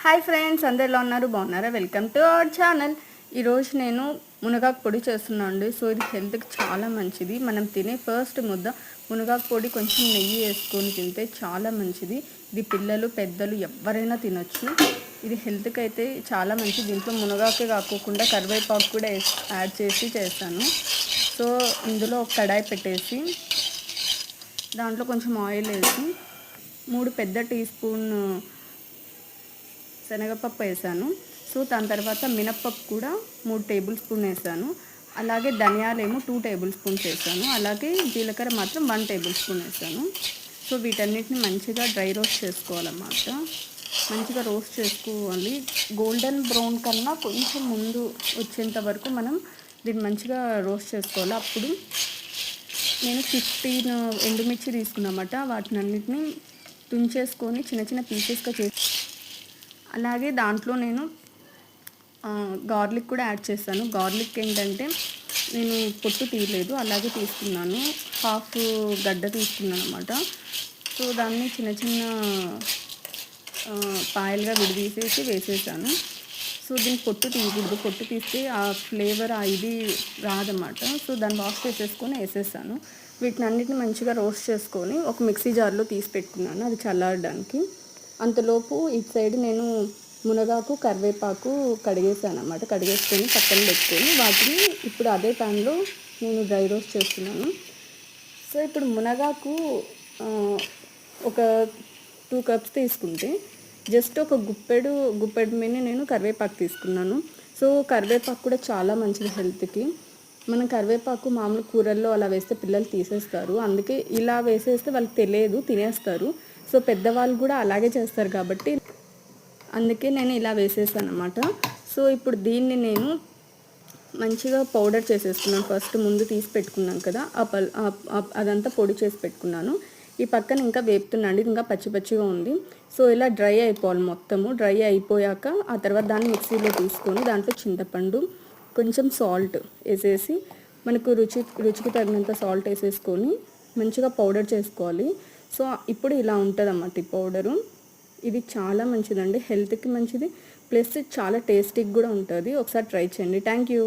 Hi friends, అందరు ఎలా ఉన్నారు? బాగున్నారా? Welcome to our channel. ఈరోజు నేను మునగాకు పొడి చేస్తున్నాను అండి. సో ఇది హెల్త్కి చాలా మంచిది. మనం తినే ఫస్ట్ ముద్ద మునగాకు పొడి కొంచెం నెయ్యి వేసుకొని తింటే చాలా మంచిది. ఇది పిల్లలు పెద్దలు ఎవరైనా తినొచ్చు. ఇది హెల్త్కి అయితే చాలా మంచిది. దీంట్లో మునగాకే కాకోకుండా కరివేపాకు కూడా యాడ్ చేసి చేస్తాను. సో ఇందులో ఒక కడాయి పెట్టేసి దాంట్లో కొంచెం ఆయిల్ వేసి 3 పెద్ద టీ స్పూన్ శనగపప్పు వేసాను. సో దాని తర్వాత మినప్పప్పు కూడా 3 టేబుల్ స్పూన్ వేసాను. అలాగే ధనియాలేమో 2 టేబుల్ స్పూన్స్ వేసాను. అలాగే జీలకర్ర మాత్రం 1 టేబుల్ స్పూన్ వేసాను. సో వీటన్నిటిని మంచిగా డ్రై రోస్ట్ చేసుకోవాలన్నమాట. మంచిగా రోస్ట్ చేసుకోవాలి. గోల్డెన్ బ్రౌన్ కన్నా కొంచెం ముందు వచ్చేంత వరకు మనం దీన్ని మంచిగా రోస్ట్ చేసుకోవాలి. అప్పుడు నేను 15 ఎండుమిర్చి తీసుకున్నమాట. వాటిని అన్నిటిని తుంచేసుకొని చిన్న చిన్న పీసెస్గా చేసి అలాగే దాంట్లో నేను గార్లిక్ కూడా యాడ్ చేస్తాను. గార్లిక్ ఏంటంటే నేను పొట్టు తీయలేదు, అలాగే తీసుకున్నాను. హాఫ్ గడ్డ తీసుకున్నాను అనమాట. సో దాన్ని చిన్న చిన్న పాయలుగా విడిదీసేసి వేసేసాను. సో దీన్ని పొట్టు తీయకూడదు, పొట్టు తీస్తే ఆ ఫ్లేవర్ ఇది రాదన్నమాట. సో దాన్ని వాష్ చేసేసుకొని వేసేసాను. వీటిని అన్నిటిని మంచిగా రోస్ట్ చేసుకొని ఒక మిక్సీ జార్లో తీసి పెట్టుకున్నాను, అది చల్లారడానికి. అంతలోపు ఇటు సైడ్ నేను మునగాకు కరివేపాకు కడిగేసాను అన్నమాట. కడిగేసుకొని పక్కన పెట్టుకొని వాటిని ఇప్పుడు అదే ప్యాన్లో నేను డ్రై రోస్ట్ చేస్తున్నాను. సో ఇప్పుడు మునగాకు ఒక 2 కప్స్ తీసుకుంటే జస్ట్ ఒక గుప్పెడు మీద నేను కరివేపాకు తీసుకున్నాను. సో కరివేపాకు కూడా చాలా మంచిది హెల్త్కి. మనం కరివేపాకు మామూలు కూరల్లో అలా వేస్తే పిల్లలు తీసేస్తారు, అందుకే ఇలా వేసేస్తే వాళ్ళకి తెలియదు, తినేస్తారు. సో పెద్దవాళ్ళు కూడా అలాగే చేస్తారు కాబట్టి అందుకే నేను ఇలా వేసేసాను అన్నమాట. సో ఇప్పుడు దీన్ని నేను మంచిగా పౌడర్ చేసేసుకున్నాను. ఫస్ట్ ముందు తీసి పెట్టుకున్నాను కదా, అదంతా పొడి చేసి పెట్టుకున్నాను. ఈ పక్కన ఇంకా వేపుతున్నాండి, ఇంకా పచ్చి పచ్చిగా ఉంది. సో ఇలా డ్రై అయిపోవాలి. మొత్తము డ్రై అయిపోయాక ఆ తర్వాత దాన్ని మిక్సీలో తీసుకొని దాంట్లో చింతపండు, కొంచెం సాల్ట్ వేసేసి మనకు రుచికి తగినంత సాల్ట్ వేసేసుకొని మంచిగా పౌడర్ చేసుకోవాలి. సో ఇప్పుడు ఇలా ఉంటుంది అన్నమాట ఈ పౌడరు. ఇది చాలా మంచిదండి, హెల్త్కి మంచిది, ప్లస్ చాలా టేస్టీగా కూడా ఉంటుంది. ఒకసారి ట్రై చేయండి. Thank you.